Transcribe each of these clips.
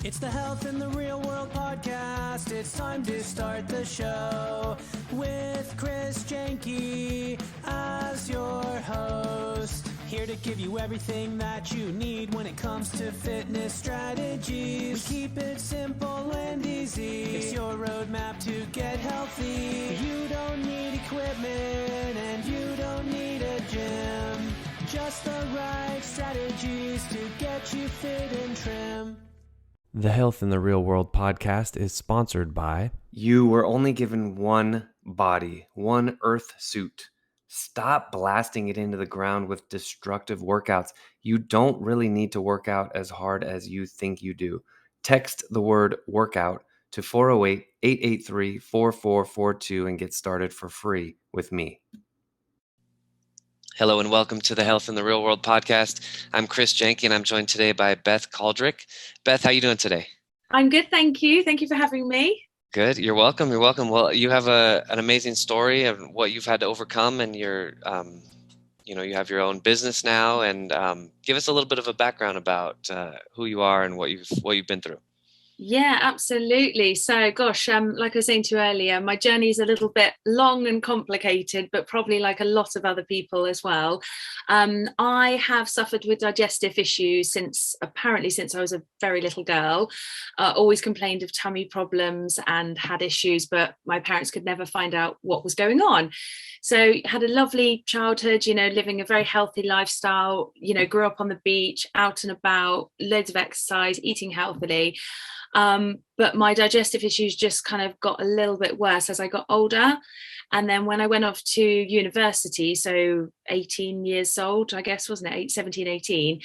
It's the Health in the Real World podcast. It's time to start the show with Chris Janke as your host. Here to give you everything that you need when it comes to fitness strategies. We keep it simple and easy. It's your roadmap to get healthy. You don't need equipment and you don't need a gym. Just the right strategies to get you fit and trim. The Health in the Real World podcast is sponsored by... You were only given one body, one earth suit. Stop blasting it into the ground with destructive workouts. You don't really need to work out as hard as you think you do. Text the word workout to 408-883-4442 and get started for free with me. Hello and welcome to the Health in the Real World podcast. I'm Chris Janke and I'm joined today by Beth Coldrick. Beth, how are you doing today? I'm good, thank you. Thank you for having me. Good. You're welcome. You're welcome. Well, you have an amazing story of what you've had to overcome, and you're, you have your own business now. And give us a little bit of a background about who you are and what you've been through. Yeah, absolutely. So, gosh, like I was saying to you earlier, my journey is a little bit long and complicated, but probably like a lot of other people as well. I have suffered with digestive issues since I was a very little girl. Always complained of tummy problems and had issues, but my parents could never find out what was going on. So had a lovely childhood, living a very healthy lifestyle, grew up on the beach, out and about, loads of exercise, eating healthily. But my digestive issues just kind of got a little bit worse as I got older. And then when I went off to university, so 18 years old, I guess, wasn't it? 17, 18,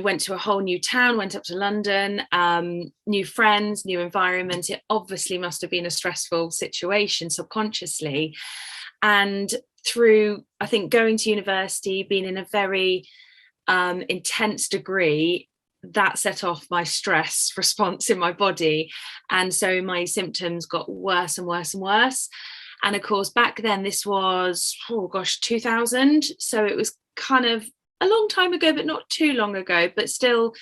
went to a whole new town, went up to London, new friends, new environment. It obviously must have been a stressful situation subconsciously. And through, I think, going to university, being in a very intense degree, that set off my stress response in my body. And so my symptoms got worse and worse and worse. And of course, back then, this was, 2000. So it was kind of a long time ago, but not too long ago, but still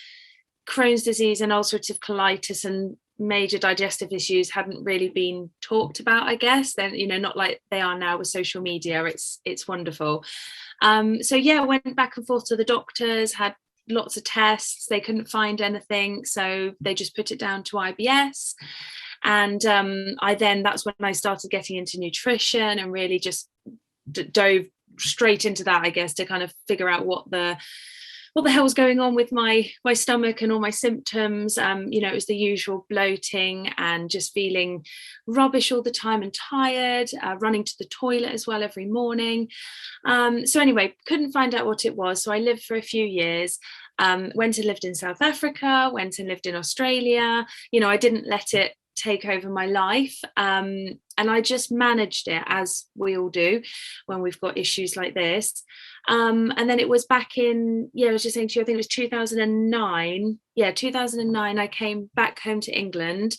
Crohn's disease and ulcerative colitis and major digestive issues hadn't really been talked about, I guess. Then, not like they are now with social media. It's wonderful. Went back and forth to the doctors, had lots of tests. They couldn't find anything, so they just put it down to IBS. And that's when I started getting into nutrition and really just dove straight into that, I guess, to kind of figure out what the hell was going on with my stomach and all my symptoms. It was the usual bloating and just feeling rubbish all the time and tired, running to the toilet as well every morning. Couldn't find out what it was. So I lived for a few years, went and lived in South Africa, went and lived in Australia. I didn't let it take over my life. And I just managed it, as we all do when we've got issues like this. And then it was back in, I was just saying to you, I think it was 2009. 2009, I came back home to England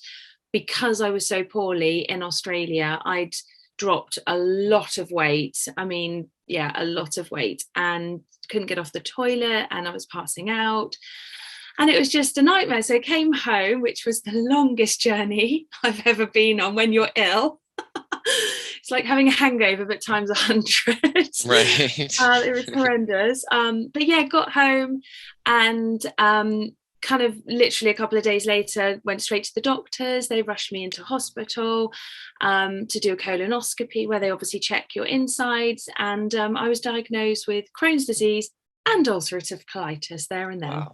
because I was so poorly in Australia. I'd dropped a lot of weight. A lot of weight, and couldn't get off the toilet, and I was passing out. And it was just a nightmare. So I came home, which was the longest journey I've ever been on when you're ill. It's like having a hangover, but times 100. Right. It was horrendous. Got home and kind of literally a couple of days later, went straight to the doctors. They rushed me into hospital to do a colonoscopy, where they obviously check your insides. And I was diagnosed with Crohn's disease and ulcerative colitis there and then.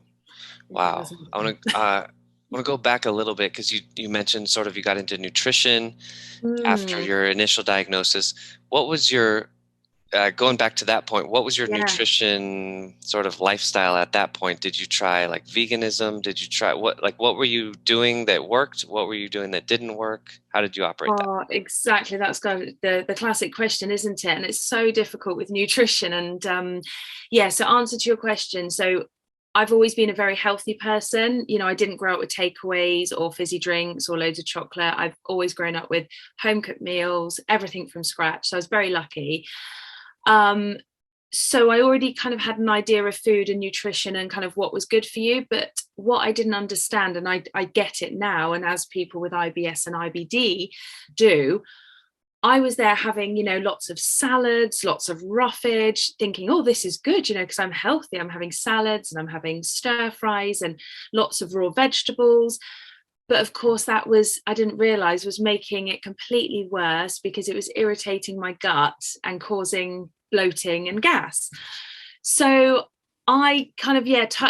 Wow. I want to go back a little bit, because you mentioned sort of you got into nutrition after your initial diagnosis. What was your, going back to that point, what was your nutrition sort of lifestyle at that point? Did you try like veganism? Did you try what were you doing that worked? What were you doing that didn't work? How did you operate that? Exactly. That's kind of the classic question, isn't it? And it's so difficult with nutrition. And so answer to your question. So I've always been a very healthy person. I didn't grow up with takeaways or fizzy drinks or loads of chocolate. I've always grown up with home cooked meals, everything from scratch. So I was very lucky. So I already kind of had an idea of food and nutrition and kind of what was good for you. But what I didn't understand, and I get it now, and as people with IBS and IBD do, I was there having, lots of salads, lots of roughage, thinking, oh, this is good, because I'm healthy. I'm having salads and I'm having stir fries and lots of raw vegetables. But of course, I didn't realize was making it completely worse, because it was irritating my gut and causing bloating and gas. So I kind of,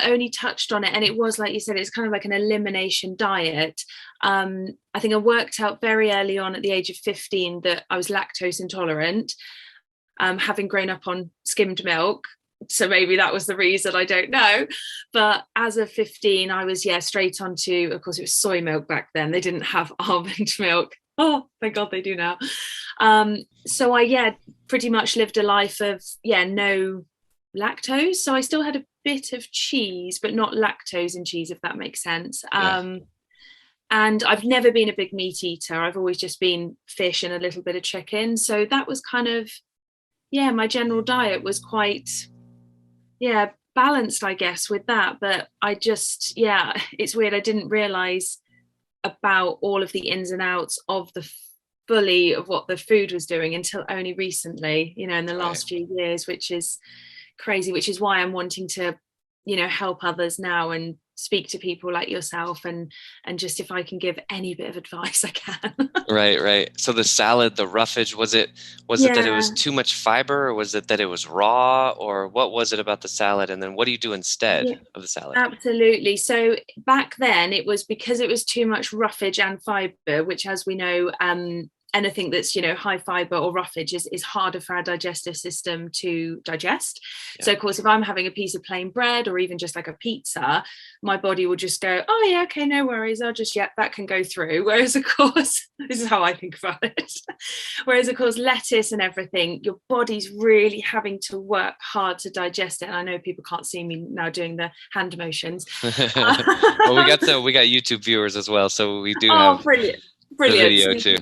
only touched on it. And it was, like you said, it's kind of like an elimination diet. I think I worked out very early on at the age of 15 that I was lactose intolerant, having grown up on skimmed milk. So maybe that was the reason, I don't know. But as of 15, I was, straight onto, of course, it was soy milk back then. They didn't have almond milk. Oh, thank God they do now. So I, pretty much lived a life of, no lactose. So I still had a bit of cheese, but not lactose in cheese, if that makes sense. And I've never been a big meat eater. I've always just been fish and a little bit of chicken. So that was kind of, my general diet was quite, balanced, I guess, with that. But I just, it's weird. I didn't realize about all of the ins and outs of the fully of what the food was doing until only recently, in the last few years, which is crazy, which is why I'm wanting to, help others now and speak to people like yourself, and just if I can give any bit of advice I can. Right. So the salad, the roughage, was it that it was too much fiber, or was it that it was raw, or what was it about the salad? And then what do you do instead of the salad? Absolutely. So back then it was because it was too much roughage and fiber, which, as we know, anything that's high fiber or roughage is harder for our digestive system to digest. So of course, if I'm having a piece of plain bread or even just like a pizza, my body will just go, oh yeah, okay, no worries, I'll just, that can go through. Whereas of course, this is how I think about it, whereas of course lettuce and everything, your body's really having to work hard to digest it. And I know people can't see me now doing the hand motions. Well, we got YouTube viewers as well, so we do have brilliant the video too.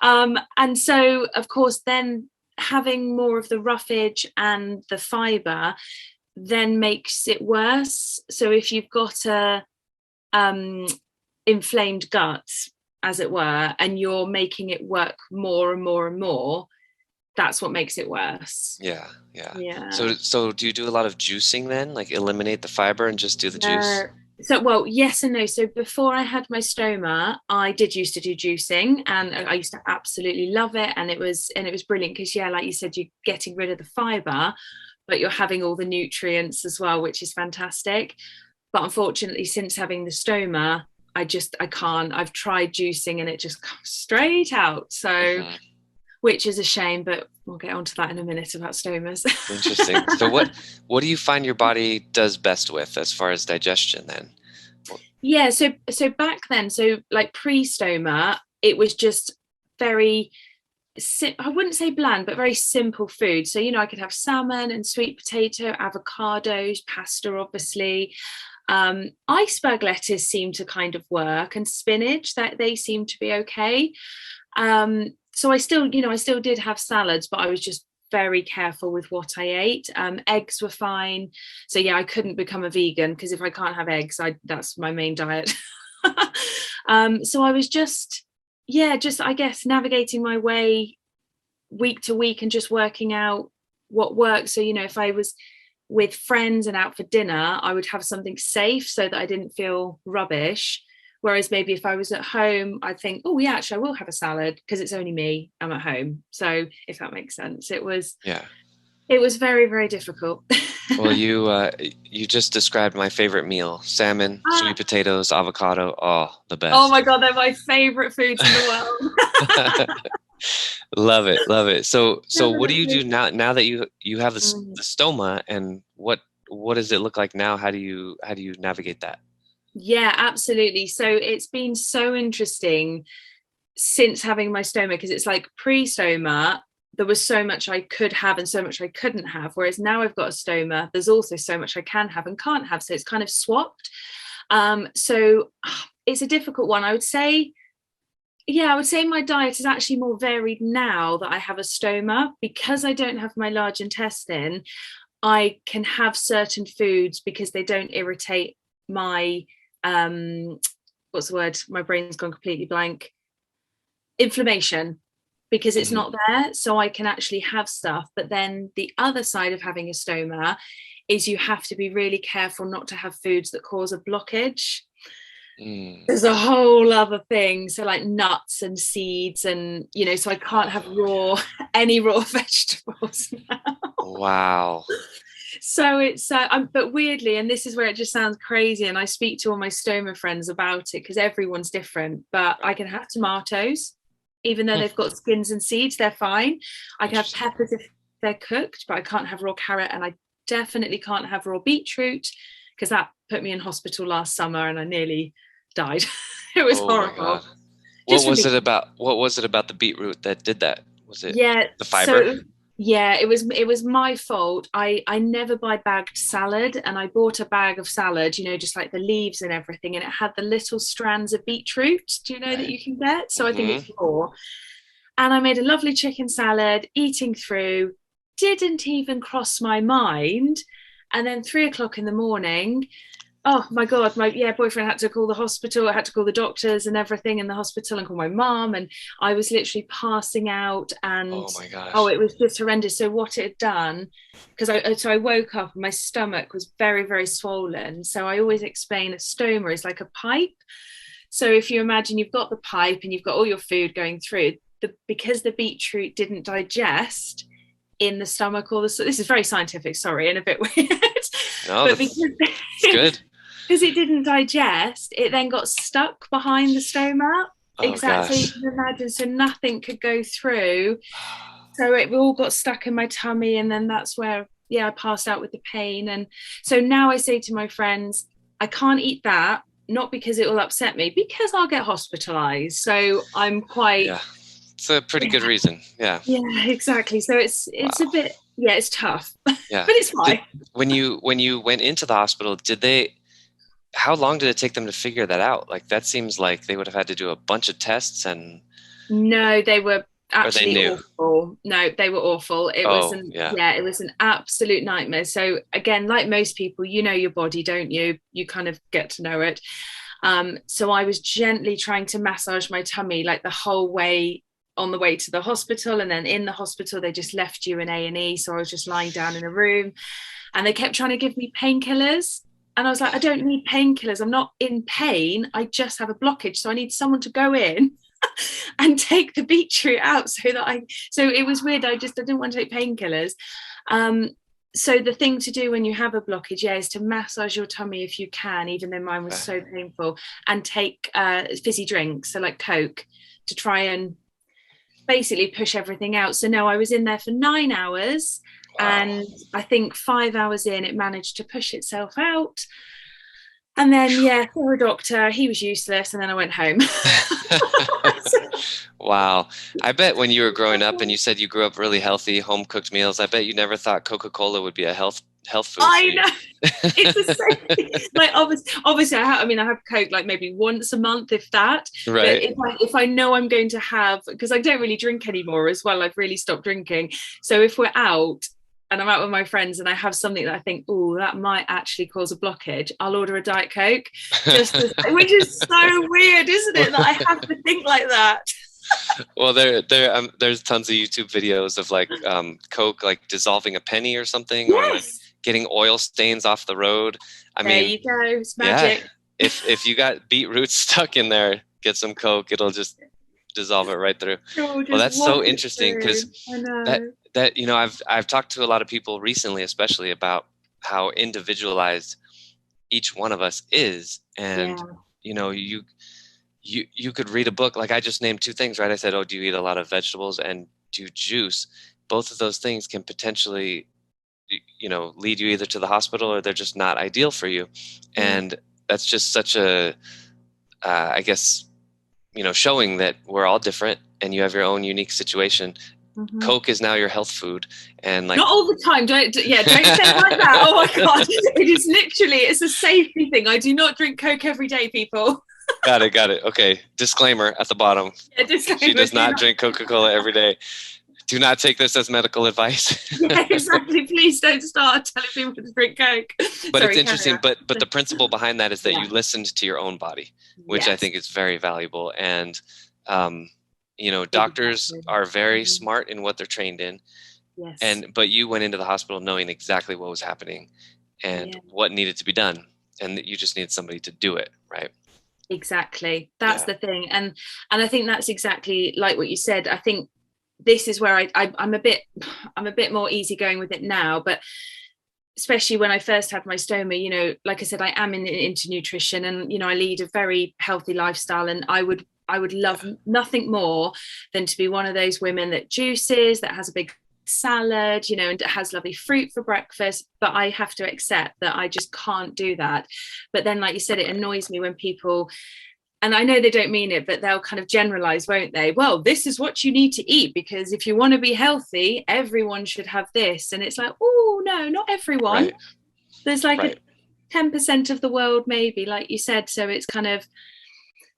And so of course then having more of the roughage and the fiber then makes it worse. So if you've got a inflamed gut, as it were, and you're making it work more and more and more, that's what makes it worse. Yeah. So do you do a lot of juicing then, like eliminate the fiber and just do the juice? So, well, yes and no. So before I had my stoma, I did used to do juicing, and I used to absolutely love it. And it was brilliant because, like you said, you're getting rid of the fiber, but you're having all the nutrients as well, which is fantastic. But unfortunately, since having the stoma, I can't. I've tried juicing and it just comes straight out. So, which is a shame, but we'll get onto that in a minute about stomas. Interesting. So what do you find your body does best with as far as digestion then? Yeah, so back then, so like pre-stoma, it was just very, I wouldn't say bland, but very simple food. So, I could have salmon and sweet potato, avocados, pasta, obviously. Iceberg lettuce seemed to kind of work, and spinach, that they seemed to be okay. So I still did have salads, but I was just very careful with what I ate. Eggs were fine. So I couldn't become a vegan because if I can't have eggs, that's my main diet. So I was just I guess navigating my way week to week and just working out what works. So, if I was with friends and out for dinner, I would have something safe so that I didn't feel rubbish. Whereas maybe if I was at home, I'd think, oh, yeah, actually, I will have a salad because it's only me. I'm at home. So if that makes sense, it was very, very difficult. Well, you just described my favorite meal: salmon, sweet potatoes, avocado. Oh, the best. Oh my God, they're my favorite foods in the world. Love it. So what do you do now that you have the stoma, and what does it look like now? How do you navigate that? Yeah, absolutely. So it's been so interesting since having my stoma, because it's like pre-stoma, there was so much I could have and so much I couldn't have. Whereas now I've got a stoma, there's also so much I can have and can't have. So it's kind of swapped. So it's a difficult one. I would say my diet is actually more varied now that I have a stoma, because I don't have my large intestine. I can have certain foods because they don't irritate my what's the word? My brain's gone completely blank. Inflammation, because it's not there. So I can actually have stuff. But then the other side of having a stoma is you have to be really careful not to have foods that cause a blockage. There's a whole other thing. So like nuts and seeds and, you know, so I can't have any raw vegetables now. Wow. So it's, but weirdly, and this is where it just sounds crazy, and I speak to all my stoma friends about it because everyone's different, but I can have tomatoes, even though they've got skins and seeds, they're fine. I can have peppers if they're cooked, but I can't have raw carrot, and I definitely can't have raw beetroot because that put me in hospital last summer and I nearly died. It was horrible. What was it about the beetroot that did that? Was it the fiber? So, yeah, it was my fault. I never buy bagged salad, and I bought a bag of salad, you know, just like the leaves and everything, and it had the little strands of beetroot, do you know, that you can get? So I think it's raw. And I made a lovely chicken salad, eating through, didn't even cross my mind. And then 3:00 in the morning, oh my God, my boyfriend had to call the hospital. I had to call the doctors and everything in the hospital and call my mom. And I was literally passing out. And oh my gosh. Oh, it was just horrendous. So what it had done, because I woke up and my stomach was very, very swollen. So I always explain a stoma is like a pipe. So if you imagine you've got the pipe and you've got all your food going through, because the beetroot didn't digest in the stomach, this is very scientific, sorry, and a bit weird. No, but it's good. Because it didn't digest, it then got stuck behind the stoma. Exactly. Gosh. So you can imagine, so nothing could go through. So it all got stuck in my tummy, and then that's where, I passed out with the pain. And so now I say to my friends, I can't eat that, not because it will upset me, because I'll get hospitalized. So I'm quite... Yeah, it's a pretty good reason. Yeah. Yeah, exactly. So it's a bit, it's tough. Yeah. But it's fine. When you went into the hospital, how long did it take them to figure that out? Like, that seems like they would have had to do a bunch of tests and... No, they were actually awful. No, they were awful. It was an absolute nightmare. So again, like most people, you know your body, don't you? You kind of get to know it. So I was gently trying to massage my tummy like the whole way on the way to the hospital, and then in the hospital they just left you in A&E. So I was just lying down in a room, and they kept trying to give me painkillers. And I was like, I don't need painkillers. I'm not in pain. I just have a blockage. So I need someone to go in and take the beetroot out so it was weird. I didn't want to take painkillers. So the thing to do when you have a blockage, is to massage your tummy if you can, even though mine was so painful, and take fizzy drinks, so like Coke, to try and basically push everything out. So no, I was in there for 9 hours. Wow. And I think 5 hours in, it managed to push itself out. And then, for a doctor, he was useless. And then I went home. Wow. I bet when you were growing up, and you said you grew up really healthy, home-cooked meals, I bet you never thought Coca-Cola would be a health food. I know. It's the same. Like, obviously, I have Coke like maybe once a month, if that. Right. But if I know I'm going to have, because I don't really drink anymore as well, I've really stopped drinking. So if we're out, and I'm out with my friends and I have something that I think, that might actually cause a blockage, I'll order a Diet Coke, which is so weird, isn't it, that I have to think like that? Well, there's tons of YouTube videos of like Coke like dissolving a penny or something, or like getting oil stains off the road. There you go, it's magic. Yeah, if you got beetroot stuck in there, get some Coke, it'll just dissolve it right through. Well, that's so interesting, because that I've talked to a lot of people recently, especially about how individualized each one of us is. And you could read a book, like I just named two things, right? I said, do you eat a lot of vegetables, and do you juice? Both of those things can potentially lead you either to the hospital, or they're just not ideal for you. And that's just such a I guess showing that we're all different and you have your own unique situation. Coke is now your health food, and like, not all the time. Don't say it like that. Oh my God, it's a safety thing. I do not drink Coke every day, people. Got it. Okay, disclaimer at the bottom. Disclaimer. She does not drink Coca-Cola every day. Do not take this as medical advice. Yeah, exactly. Please don't start telling people to drink Coke. But Sorry, it's interesting. But the principle behind that is that Yeah. you listened to your own body, which I Yes. think is very valuable. And doctors are very smart in what they're trained in. Yes. But you went into the hospital knowing exactly what was happening and what needed to be done, and that you just needed somebody to do it, right? Exactly. That's the thing. And I think that's exactly like what you said. I think this is where I'm a bit more easygoing with it now, but especially when I first had my stoma, like I said, I am into nutrition, and I lead a very healthy lifestyle, and I would love nothing more than to be one of those women that juices, that has a big salad, and has lovely fruit for breakfast. But I have to accept that I just can't do that. But then, like you said, it annoys me when people, and I know they don't mean it, but they'll kind of generalize, won't they? Well, this is what you need to eat, because if you want to be healthy, everyone should have this. And it's like, oh no, not everyone. Right. There's like a 10% of the world, maybe, like you said. So it's kind of,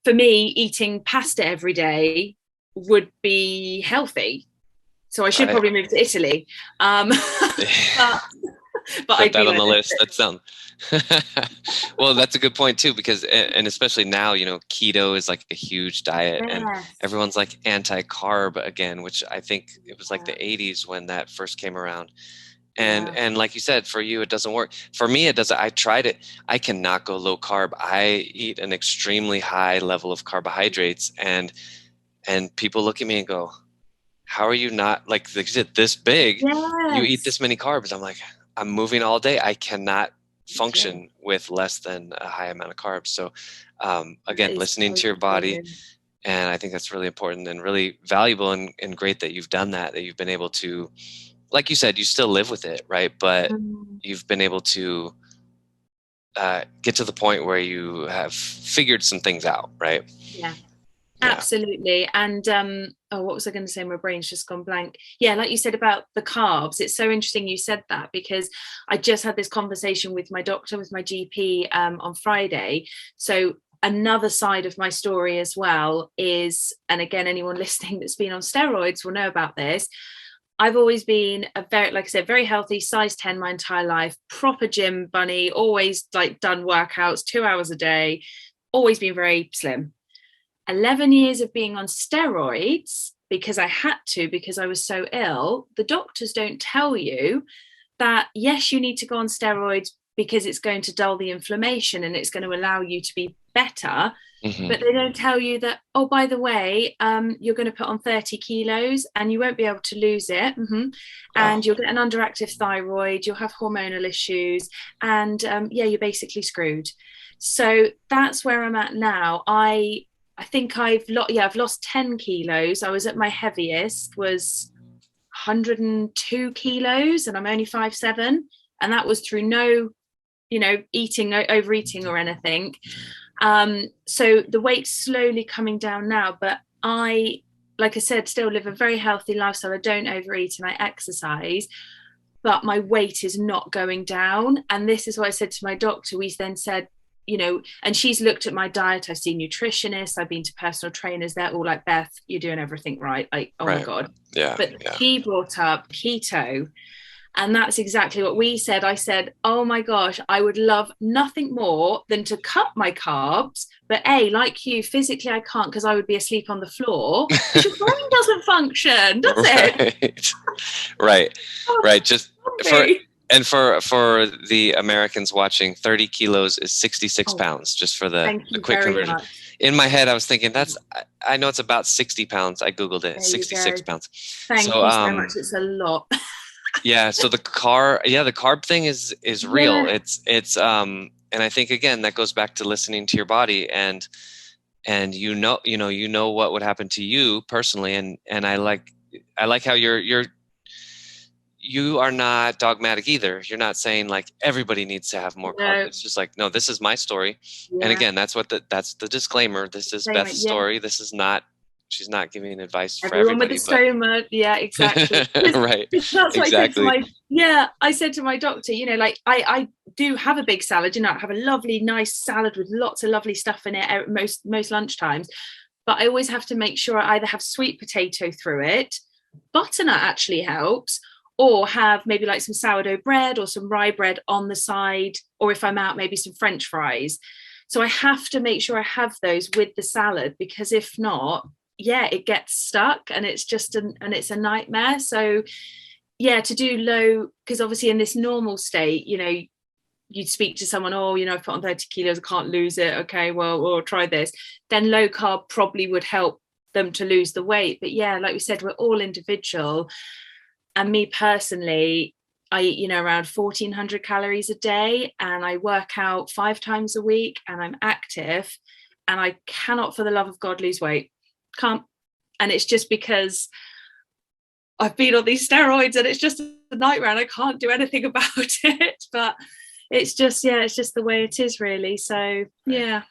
for me, eating pasta every day would be healthy. So I should probably move to Italy. But put that on the list. That sounds well, that's a good point too, because, and especially now, keto is like a huge diet, and everyone's like anti-carb again, which I think it was like the 80s when that first came around. And like you said, for you, it doesn't work. For me, it doesn't. I tried it. I cannot go low carb. I eat an extremely high level of carbohydrates, and people look at me and go, how are you not, like, this big? You eat this many carbs. I'm like, I'm moving all day. I cannot function with less than a high amount of carbs. So again, listening to your body. And I think that's really important and really valuable, and great that you've done that you've been able to, like you said, you still live with it, right? But you've been able to get to the point where you have figured some things out, right? Yeah. Absolutely. And what was I going to say? My brain's just gone blank. Yeah, like you said about the carbs, it's so interesting you said that, because I just had this conversation with my doctor, with my GP on Friday. So another side of my story as well is, and again, anyone listening that's been on steroids will know about this, I've always been a very, like I said, very healthy, size 10 my entire life, proper gym bunny, always like done workouts 2 hours a day, always been very slim. 11 years of being on steroids because I had to, because I was so ill. The doctors don't tell you that, yes, you need to go on steroids because it's going to dull the inflammation and it's going to allow you to be better. But they don't tell you that, oh, by the way, you're going to put on 30 kilos and you won't be able to lose it. And you'll get an underactive thyroid, you'll have hormonal issues, and you're basically screwed. So that's where I'm at now. I think I've lost 10 kilos. I was at my heaviest, was 102 kilos, and I'm only 5'7", and that was through no, overeating or anything. So the weight's slowly coming down now, but I, like I said, still live a very healthy lifestyle. I don't overeat and I exercise, but my weight is not going down. And this is what I said to my doctor. We then said, and she's looked at my diet. I've seen nutritionists, I've been to personal trainers. They're all like, Beth, you're doing everything right. Like, oh my God. But he brought up keto. And that's exactly what we said. I said, oh my gosh, I would love nothing more than to cut my carbs. But like you, physically I can't, because I would be asleep on the floor. Your brain doesn't function, does it? Right. Just for the Americans watching, 30 kilos is 66 pounds, just for the quick conversion. Much. In my head, I was thinking I know it's about 60 pounds. I Googled it, 66 pounds. Thank you so much. It's a lot. So the carb thing is real. It's and I think, again, that goes back to listening to your body, and you know what would happen to you personally, and I like how you are not dogmatic either. You're not saying like everybody needs to have more carbs. It's just like, no, this is my story. And again, that's the disclaimer. This is Beth's story. This is not, she's not giving advice for everybody. With the stoma. Yeah, exactly. Right. That's what exactly. I said to my doctor, I do have a big salad, I have a lovely, nice salad with lots of lovely stuff in it at most lunchtimes, but I always have to make sure I either have sweet potato through it, butternut actually helps, or have maybe like some sourdough bread or some rye bread on the side, or if I'm out, maybe some French fries. So I have to make sure I have those with the salad, because if not, yeah, it gets stuck and it's just and it's a nightmare. So yeah, to do low, because obviously in this normal state, you know, you'd speak to someone, oh, you know, I've put on 30 kilos, I can't lose it. Okay, well, we'll try this. Then low carb probably would help them to lose the weight. But yeah, like we said, we're all individual. And me personally, I eat, you know, around 1,400 calories a day, and I work out 5 times a week, and I'm active, and I cannot for the love of God lose weight. Can't. And it's just because I've been on these steroids and it's just a nightmare and I can't do anything about it. But it's just, yeah, it's just the way it is really. So yeah.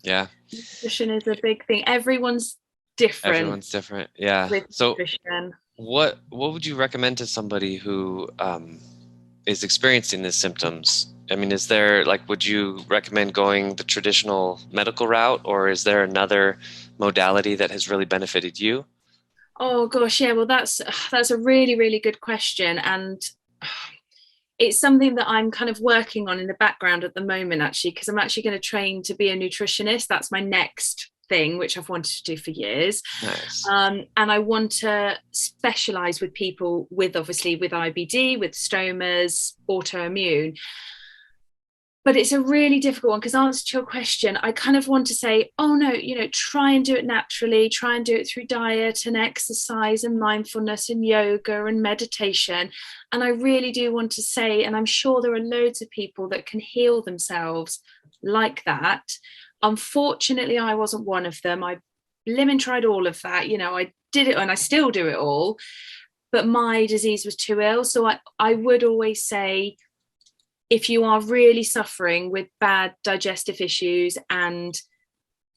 Nutrition is a big thing. Everyone's different. Yeah. So nutrition. what would you recommend to somebody who is experiencing these symptoms? I mean, is there, like, would you recommend going the traditional medical route, or is there another modality that has really benefited you? Oh gosh, yeah. Well, that's a really, really good question, and it's something that I'm kind of working on in the background at the moment, actually, because I'm actually going to train to be a nutritionist. That's my next thing, which I've wanted to do for years. Nice. And I want to specialize with people with IBD, with stomas, autoimmune. But it's a really difficult one, because answer to your question, I kind of want to say, oh no, you know, try and do it naturally, try and do it through diet and exercise and mindfulness and yoga and meditation. And I really do want to say, and I'm sure there are loads of people that can heal themselves like that. Unfortunately, I wasn't one of them. I blimmin' tried all of that. You know, I did it and I still do it all, but my disease was too ill. So I would always say, if you are really suffering with bad digestive issues and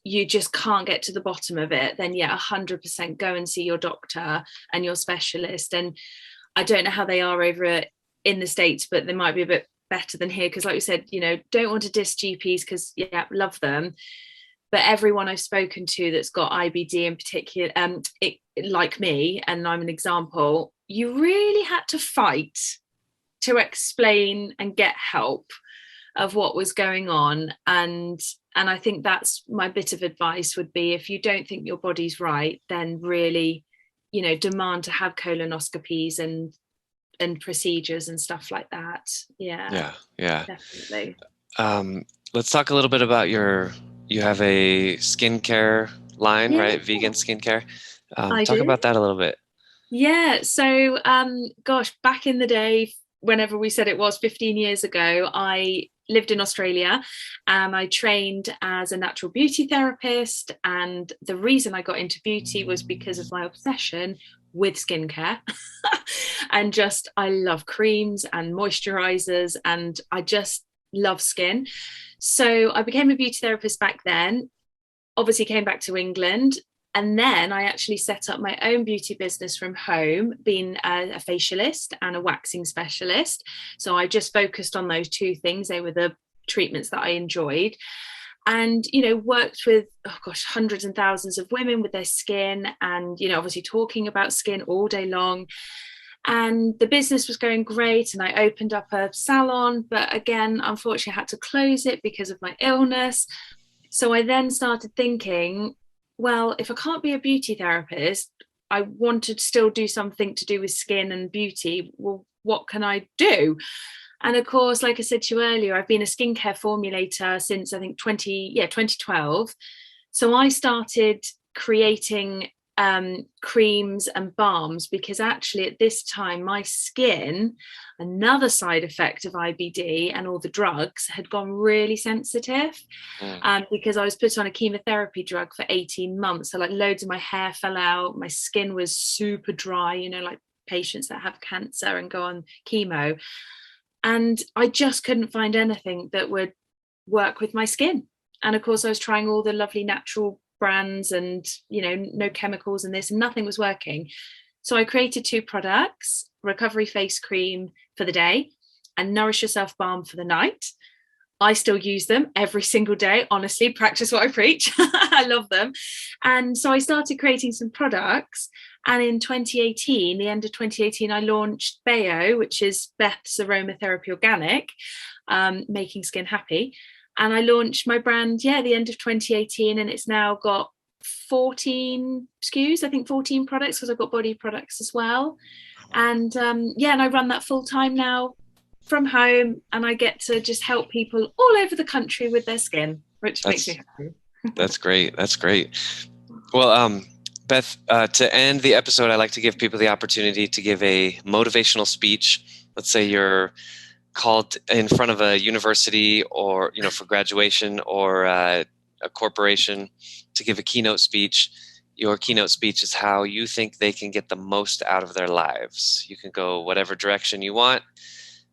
you just can't get to the bottom of it, then yeah, 100% go and see your doctor and your specialist. And I don't know how they are over in the States, but they might be a bit better than here, because like we said, you know, don't want to diss GPs, because yeah, love them, but everyone I've spoken to that's got IBD in particular, like me, and I'm an example, you really had to fight to explain and get help of what was going on. And I think that's my bit of advice would be, if you don't think your body's right, then really, you know, demand to have colonoscopies and procedures and stuff like that. Yeah definitely. Let's talk a little bit about you have a skincare line, right? Vegan skincare. Talk about that a little bit. Yeah, so gosh, back in the day, whenever we said it was 15 years ago, I lived in Australia and I trained as a natural beauty therapist. And the reason I got into beauty was because of my obsession with skincare. And just, I love creams and moisturizers, and I just love skin. So I became a beauty therapist back then, obviously came back to England. And then I actually set up my own beauty business from home, being a facialist and a waxing specialist. So I just focused on those two things. They were the treatments that I enjoyed. And, you know, worked with, hundreds and thousands of women with their skin, and, you know, obviously talking about skin all day long. And the business was going great. And I opened up a salon, but again, unfortunately, I had to close it because of my illness. So I then started thinking, well, if I can't be a beauty therapist, I want to still do something to do with skin and beauty. Well, what can I do? And of course, like I said to you earlier, I've been a skincare formulator since I think 2012. So I started creating creams and balms, because actually at this time my skin, another side effect of IBD and all the drugs, had gone really sensitive. Because I was put on a chemotherapy drug for 18 months, so like loads of my hair fell out, my skin was super dry, you know, like patients that have cancer and go on chemo, and I just couldn't find anything that would work with my skin. And of course I was trying all the lovely natural brands and, you know, no chemicals and this, and nothing was working. So I created 2 products, recovery face cream for the day and nourish yourself balm for the night. I still use them every single day. Honestly, practice what I preach. I love them. And so I started creating some products. And in 2018, the end of 2018, I launched Beo, which is Beth's Aromatherapy Organic, making skin happy. And I launched my brand, the end of 2018, and it's now got 14 SKUs, I think 14 products, because I've got body products as well. And and I run that full time now from home, and I get to just help people all over the country with their skin, which makes me happy. That's great. That's great. Well, Beth, to end the episode, I like to give people the opportunity to give a motivational speech. Let's say you're called in front of a university, or for graduation, or a corporation, to give a keynote speech. Your keynote speech is how you think they can get the most out of their lives. You can go whatever direction you want.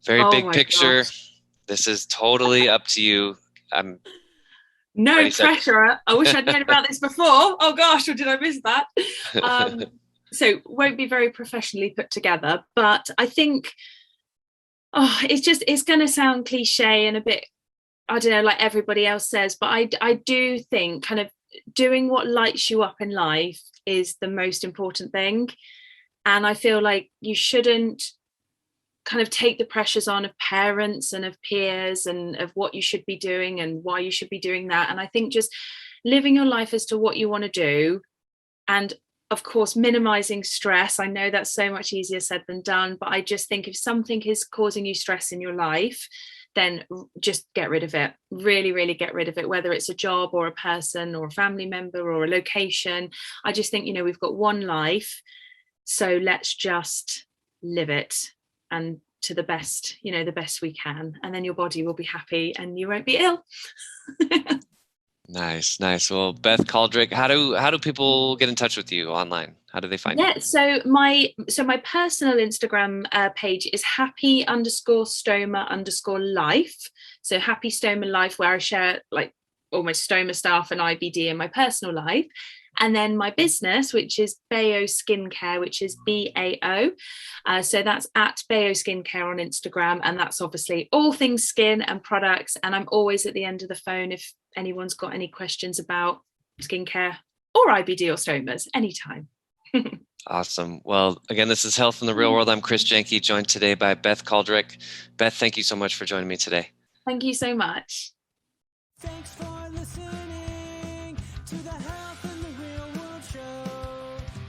Very big picture. Gosh. This is totally up to you. No pressure. I wish I'd known about this before. Oh gosh, or did I miss that? So won't be very professionally put together, but I think it's going to sound cliche and a bit, I don't know, like everybody else says, but I do think kind of doing what lights you up in life is the most important thing. And I feel like you shouldn't kind of take the pressures on of parents and of peers and of what you should be doing and why you should be doing that. And I think just living your life as to what you want to do, and of course minimizing stress. I know that's so much easier said than done, but I just think if something is causing you stress in your life, then just get rid of it. Really, really get rid of it, whether it's a job or a person or a family member or a location. I just think, we've got one life, so let's just live it, and to the best, the best we can. And then your body will be happy and you won't be ill. Nice. Well, Beth Coldrick, how do people get in touch with you online? How do they find you? So my personal Instagram page is happy_stoma_life. So Happy Stoma Life, where I share like all my stoma stuff and IBD in my personal life. And then my business, which is Beo Skincare, which is BAO. So that's at Beo Skincare on Instagram. And that's obviously all things skin and products. And I'm always at the end of the phone if anyone's got any questions about skincare or IBD or stomas, anytime. Awesome. Well, again, this is Health in the Real World. I'm Chris Janke, joined today by Beth Coldrick. Beth, thank you so much for joining me today. Thank you so much. Thanks for listening to the Health in the Real World show.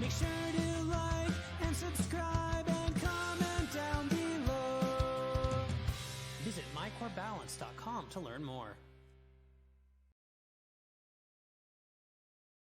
Make sure to like and subscribe and comment down below. Visit mycorebalance.com to learn more.